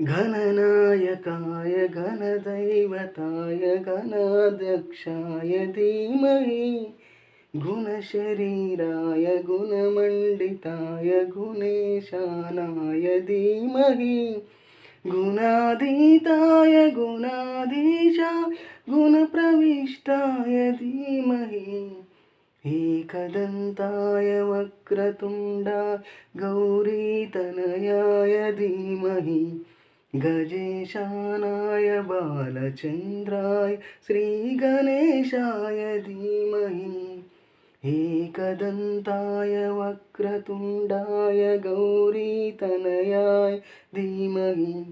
गणनायकाय गणदैवताय गणाध्यक्षाय धीमहि गुणशरीराय गुणमण्डिताय गुणेशानाय धीमहि गुणातीताय गुणाधीशाय गुणप्रविष्टाय धीमहि एकदन्ताय वक्रतुण्डाय गौरीतनयाय धीमहि गजेशानाय बालचन्द्राय श्रीगणेशाय धीमहि एकदन्ताय वक्रतुण्डाय गौरीतनयाय धीमहि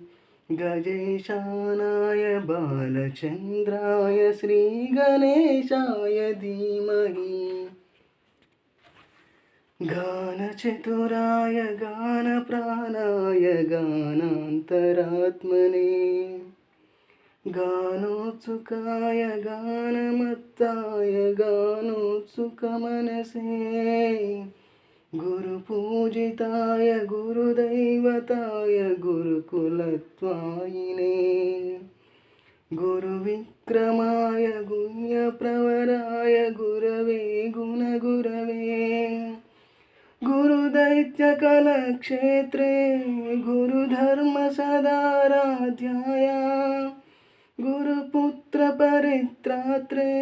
गजेशानाय बालचन्द्राय श्रीगणेशाय धीमहि गानचतुराय गानप्राणाय गानान्तरात्मने गानोत्सुकाय गानमत्ताय गानोत्सुकमनसे गुरुपूजिताय गुरुदैवताय गुरुकुलत्वायिने गुरुविक्रमाय गुह्यप्रवराय गुरवे गुणगुरवे गुरुदैत्यकलक्षेत्रे गुरुधर्मसदाराध्याय गुरुपुत्रपरित्रात्रे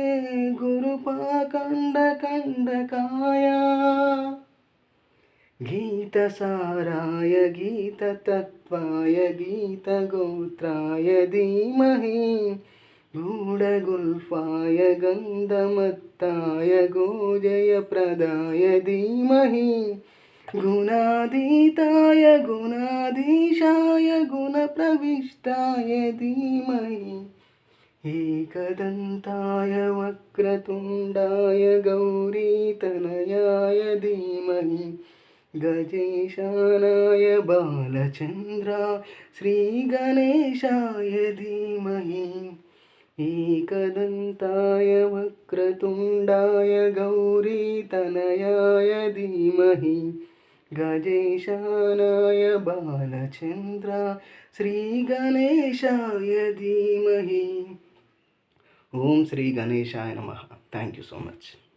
गुरुपाखण्डकण्डकाय गीतसाराय गीततत्त्वाय गीतगोत्राय धीमहि गूढगुल्फाय गन्धमत्ताय गोजयप्रदाय धीमहि गुणातीताय गुणाधीशाय गुणप्रविष्टाय धीमहि एकदन्ताय वक्रतुण्डाय गौरीतनयाय धीमहि गजेशानाय बालचन्द्राय श्रीगणेशाय धीमहि एकदन्ताय वक्रतुण्डाय गौरीतनयाय धीमहि गजेशानाय बालचन्द्राय श्रीगणेशाय धीमहि। ओम श्री गणेशाय नमः। Thank you so much.